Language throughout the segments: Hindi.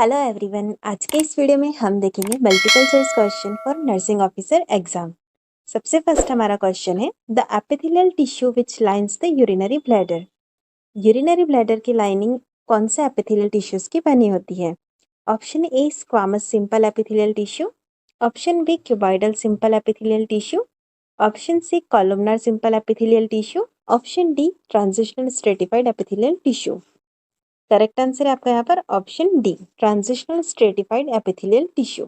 हेलो एवरीवन, आज के इस वीडियो में हम देखेंगे multiple choice question for nursing officer exam. सबसे फर्स्ट हमारा क्वेश्चन है the epithelial tissue which lines the urinary bladder. Urinary bladder की लाइनिंग कौन से एपिथेलियल टिश्यूज की बनी होती है? Option A squamous simple epithelial tissue, option B cuboidal simple epithelial tissue, option C columnar simple epithelial tissue, option D transitional stratified epithelial tissue. Correct answer है आपका यहाँ पर option D, transitional stratified epithelial tissue.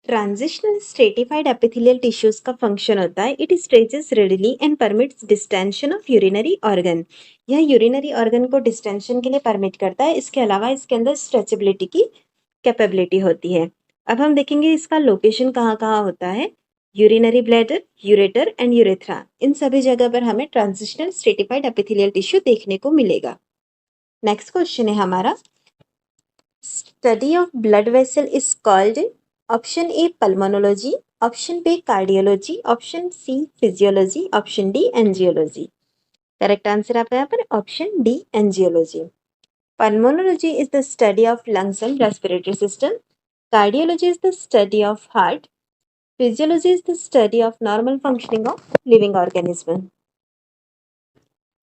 Transitional stratified epithelial tissues का फंक्शन होता है it stretches readily and permits distension of urinary organ. यह यूरिनरी ऑर्गन को डिस्टेंशन के लिए परमिट करता है। इसके अलावा इसके अंदर स्ट्रेचेबिलिटी की कैपेबिलिटी होती है। अब हम देखेंगे इसका लोकेशन कहाँ कहाँ होता है। Urinary bladder, ureter and urethra, इन सभी जगह पर हमें ट्रांजिशनल स्ट्रेटिफाइड एपिथेलियल टिश्यू देखने को मिलेगा। नेक्स्ट क्वेश्चन है हमारा, study of blood vessel is called option A pulmonology, option B cardiology, option C physiology, option D angiology. Correct answer आपका यहाँ पर option D angiology. Pulmonology is the study of lungs and respiratory system, cardiology is the study of heart, physiology is the study of normal functioning of living organism.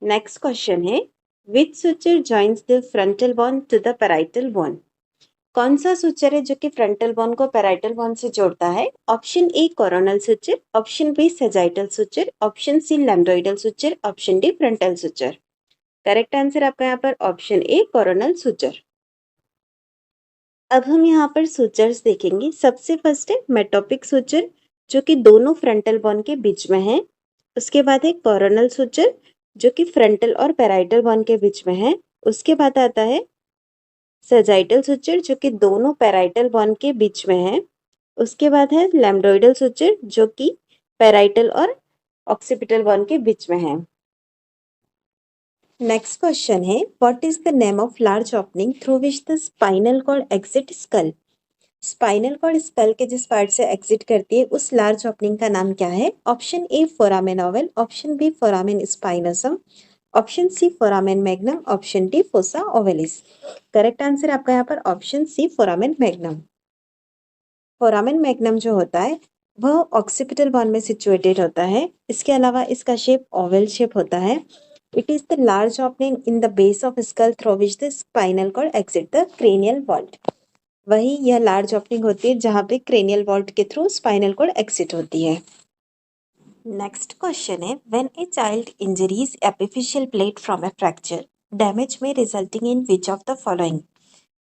Next question है, Which suture joins the frontal bone to the parietal bone? कौन सा सुचर है जो कि फ्रंटल बोन को पैराइटल बोन से जोड़ता है? Option A coronal suture, option B sagittal suture, option C lambdoidal suture, option D frontal suture. Correct answer आपका यहाँ पर ऑप्शन ए कोरोनल सुचर। अब हम यहाँ पर सुचर्स देखेंगे। सबसे फर्स्ट है मेटोपिक सुचर जो कि दोनों फ्रंटल बोन के बीच में है। उसके बाद है कोरोनल सुचर जो कि फ्रंटल और पैराइटल बोन के बीच में है। उसके बाद आता है सजाइटल सुचर जो कि दोनों पैराइटल बोन के बीच में है। उसके बाद है लैम्बडोइडल सुचर जो कि पैराइटल और ऑक्सीपिटल बोन के बीच में है। नेक्स्ट क्वेश्चन है, what is the name of large opening through which the spinal cord exit skull. Spinal cord skull के जिस पार्ट से एग्जिट करती है उस लार्ज ओपनिंग का नाम क्या है? Option A foramen oval, option B foramen spinosum, option C foramen magnum, option D fossa ovalis. Correct answer आपका यहाँ पर option C foramen magnum. Foramen magnum जो होता है वह ऑक्सीपिटल बोन में सिचुएटेड होता है। इसके अलावा इसका शेप ओवल शेप होता है। It is the large opening in the base of skull through which the spinal cord exit the cranial vault. वही यह लार्ज ओपनिंग होती है जहाँ पे क्रेनियल वॉल्ट के थ्रू स्पाइनल कॉर्ड एग्जिट होती है। नेक्स्ट क्वेश्चन है, when a child injuries epiphyseal plate from a fracture damage में resulting in which of the following.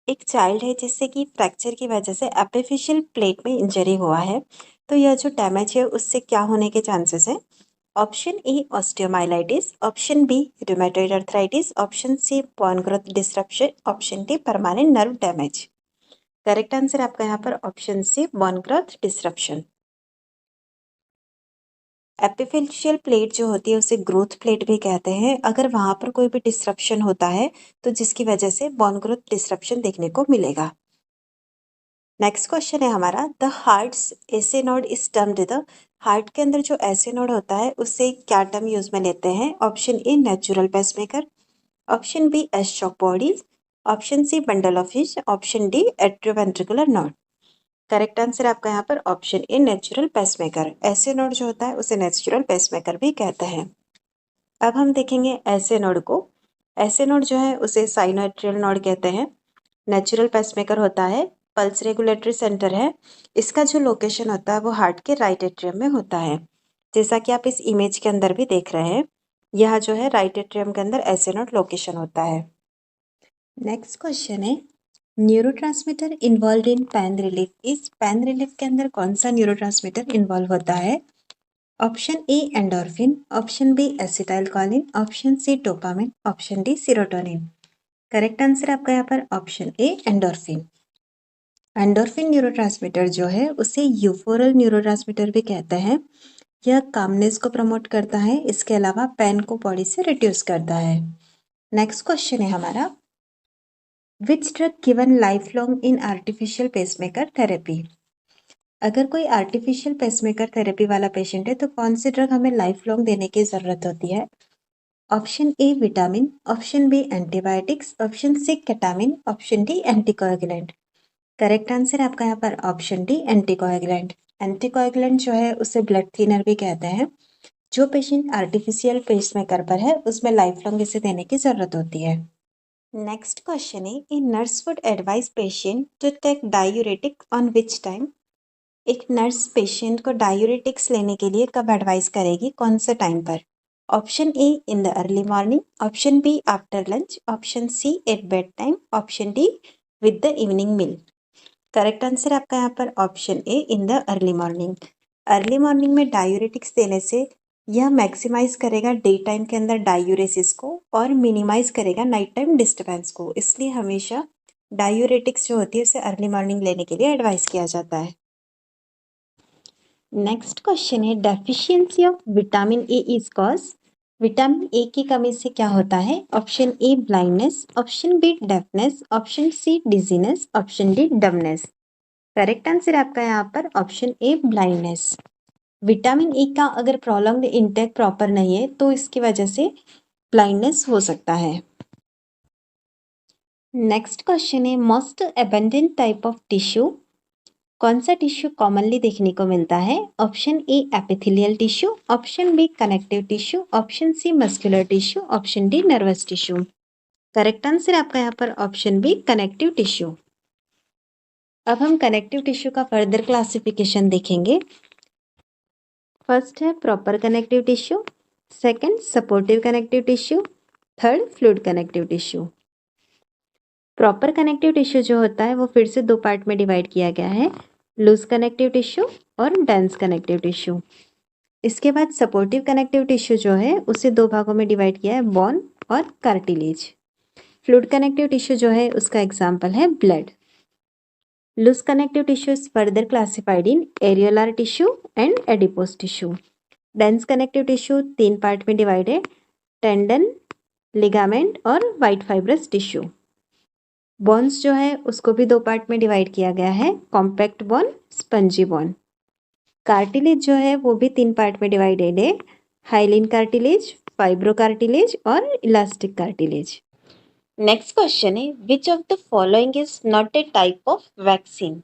एक चाइल्ड है जिससे कि फ्रैक्चर की वजह से एपिफिशियल प्लेट में इंजरी हुआ है, तो यह जो डैमेज है उससे क्या होने के चांसेस है? Option A osteomyelitis, option B rheumatoid arthritis, option C bone growth disruption, option D permanent nerve damage. Correct answer आपका यहाँ पर option C bone growth disruption. Epiphyseal plate जो होती है उसे ग्रोथ प्लेट भी कहते हैं। अगर वहां पर कोई भी डिसरप्शन होता है तो जिसकी वजह से बोन ग्रोथ डिसरप्शन देखने को मिलेगा। नेक्स्ट क्वेश्चन है हमारा, the hearts essay node is termed the. Heart के अंदर जो एसे नोड होता है उससे क्या टर्म यूज में लेते हैं? Option A natural pacemaker, option B Aschoff body, option C bundle of fish, option D atrioventricular node. Correct answer आपका यहाँ पर ऑप्शन ए नेचुरल पेसमेकर। ऐसे नोड जो होता है उसे नेचुरल पेसमेकर भी कहते हैं। अब हम देखेंगे ऐसे नोड को। ऐसे नोड जो है उसे साइनोएट्रियल नोड कहते हैं। नेचुरल पेसमेकर होता है, पल्स रेगुलेटरी सेंटर है। इसका जो लोकेशन होता है वो हार्ट के राइट एट्रियम में होता है, जैसा कि आप इस इमेज के अंदर भी देख रहे हैं। यह जो है राइट एट्रियम के अंदर ऐसे नोड लोकेशन होता है। नेक्स्ट क्वेश्चन है, neurotransmitter involve in pain relief. इस पेन रिलीफ के अंदर कौन सा न्यूरोट्रांसमीटर इन्वॉल्व होता है? Option A endorphin, option B acetylcholine, option C dopamine, option D serotonin. Correct answer आपका यहाँ पर option A endorphin. Endorphin neurotransmitter जो है उसे यूफोरल न्यूरोट्रांसमीटर भी कहते हैं। यह कामनेस को प्रमोट करता है, इसके अलावा पेन को बॉडी से रिड्यूस करता है। नेक्स्ट क्वेश्चन है हमारा, which drug given life long in artificial pacemaker therapy. अगर कोई आर्टिफिशियल पेसमेकर थेरेपी वाला पेशेंट है तो कौन सी ड्रग हमें लाइफ लॉन्ग देने की ज़रूरत होती है? Option A vitamin, option B antibiotics, option C ketamine, option D anticoagulant. Correct answer आपका यहाँ पर ऑप्शन डी एंटीकोएगुलेंट। एंटीकोएगुलेंट जो है उसे ब्लड थिनर भी कहते हैं। जो पेशेंट आर्टिफिशियल पेसमेकर पर है उसमें लाइफ लॉन्ग इसे देने की जरूरत होती है। नेक्स्ट क्वेश्चन है, a nurse would advise patient to take diuretic on which time. एक नर्स पेशेंट को डायूरेटिक्स लेने के लिए कब एडवाइस करेगी, कौन से टाइम पर। Option A in the early morning, option B after lunch, option C at bed time, option D with the evening meal. Correct answer आपका यहाँ पर option A in the early morning. Early morning में डायूरेटिक्स देने से यह मैक्सिमाइज करेगा डे टाइम के अंदर डायूरेसिस को और मिनिमाइज करेगा नाइट टाइम डिस्टर्बेंस को, इसलिए हमेशा डायूरेटिक्स जो होती है उसे अर्ली मॉर्निंग लेने के लिए एडवाइस किया जाता है। नेक्स्ट क्वेश्चन है, deficiency of vitamin A is cause. Vitamin A की कमी से क्या होता है। Option A blindness, option B deafness, option C dizziness, option D dumbness. Correct answer आपका यहाँ पर option A blindness. Vitamin A का अगर प्रोलॉन्ग्ड इंटेक प्रॉपर नहीं है तो इसकी वजह से ब्लाइंडनेस हो सकता है। नेक्स्ट क्वेश्चन है, most abundant type of tissue. कौन सा टिश्यू कॉमनली देखने को मिलता है। Option A epithelial tissue, option B connective tissue, option C muscular tissue, option D nervous tissue. Correct answer आपका यहाँ पर ऑप्शन बी कनेक्टिव टिश्यू। अब हम कनेक्टिव टिश्यू का फर्दर क्लासिफिकेशन देखेंगे। फर्स्ट है proper connective tissue, second supportive connective tissue, third fluid connective tissue. Proper connective tissue जो होता है वो फिर से दो पार्ट में डिवाइड किया गया है, लूज कनेक्टिव टिश्यू और डेंस कनेक्टिव टिश्यू। इसके बाद सपोर्टिव कनेक्टिव टिश्यू जो है उसे दो भागों में डिवाइड किया है, बोन और कार्टिलेज। फ्लूइड कनेक्टिव टिश्यू जो है उसका एग्जाम्पल है blood. Loose connective tissue is further classified in areolar tissue and adipose tissue. Dense connective tissue तीन पार्ट में डिवाइड है, टेंडन, लिगामेंट और वाइट फाइब्रस टिश्यू। बोन्स जो है उसको भी दो पार्ट में डिवाइड किया गया है, compact bone, spongy bone. Cartilage जो है वो भी तीन पार्ट में डिवाइडेड है, हाइलिन कार्टिलेज, फाइब्रो कार्टिलेज और इलास्टिक कार्टिलेज। नेक्स्ट क्वेश्चन है, विच of the following is not a type of vaccine.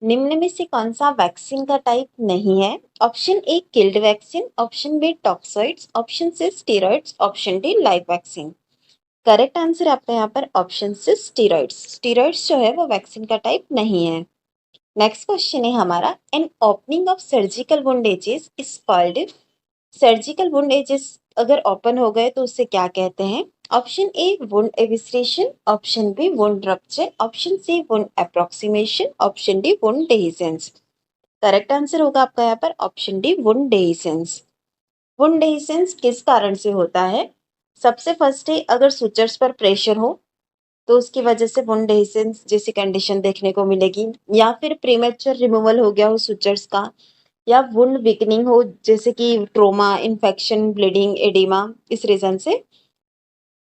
निम्न में से कौन सा वैक्सीन का टाइप नहीं है। Option A killed vaccine, option B toxoids, option C steroids, option D live vaccine. Correct answer आपका यहाँ पर ऑप्शन सी स्टेरॉइड्स। स्टेरॉइड्स जो है वो वैक्सीन का टाइप नहीं है। नेक्स्ट क्वेश्चन है हमारा, an opening of surgical wound edges is called. Surgical wound edges अगर ओपन हो गए तो उसे क्या कहते हैं। Option A wound evisceration, option B wound rupture, option C wound approximation, option D wound dehiscence. Correct answer होगा आपका यहाँ पर option D wound dehiscence. Wound dehiscence किस कारण से होता है। सबसे फर्स्ट है, अगर सुचर्स पर प्रेशर हो तो उसकी वजह से वुंड डेहिसेंस जैसी कंडीशन देखने को मिलेगी, या फिर प्रीमेच्योर रिमूवल हो गया हो सुचर्स का, या वुंड वीकनिंग हो जैसे कि ट्रोमा, इन्फेक्शन, ब्लीडिंग, एडिमा, इस रीजन से।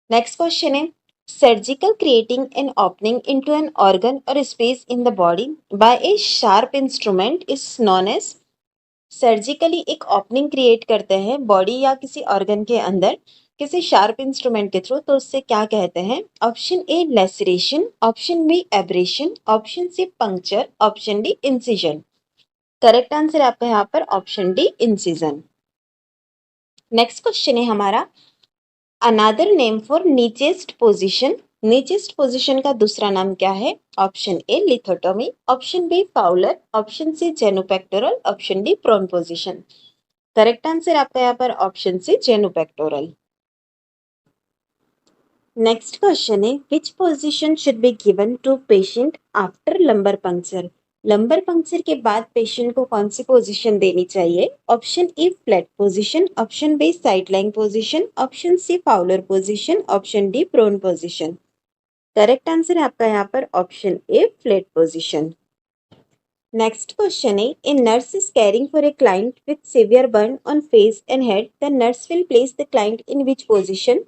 नेक्स्ट क्वेश्चन है, surgical creating an opening into an organ और space in the body by a sharp instrument is known as. Surgically एक ओपनिंग क्रिएट करते हैं बॉडी या किसी ऑर्गन के अंदर किसी शार्प इंस्ट्रूमेंट के थ्रू, तो उससे क्या कहते हैं। Option A laceration, option B abrasion, option C puncture, option D incision. Correct answer आपका यहाँ पर option D incision. Next question है हमारा, another name for knee chest position. Knee chest position का दूसरा नाम क्या है। Option A lithotomy, option B Fowler, option C genupectoral, option D prone position. Correct answer आपका यहाँ पर option C genupectoral. Next question है, which position should be given to patient after lumbar puncture. Lumbar puncture के बाद पेशेंट को कौन सी पोजीशन देनी चाहिए। Option A flat position, option B side line position, option C Fowler position, option D prone position. Correct answer है आपका यहाँ पर option A flat position. Next question है, a nurse is caring for a client with severe burn on face and head, the nurse will place the client in which position.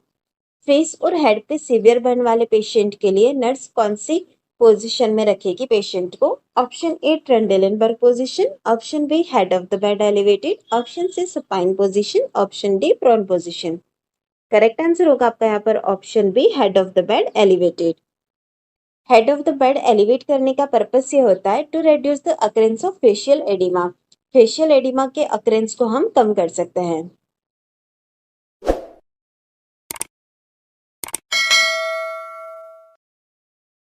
Face और हेड पे सीवियर बर्न वाले पेशेंट के लिए नर्स कौन सी पोजीशन में रखेगी पेशेंट को। Option A Trendelenburg position, option B head of the bed elevated, option C supine position, option D prone position. Correct answer होगा आपका यहाँ पर option B, head of the bed elevated. Head of the bed elevate करने का पर्पस ये होता है to reduce the occurrence of facial oedema. Facial oedema के अकरेंस को हम कम कर सकते हैं।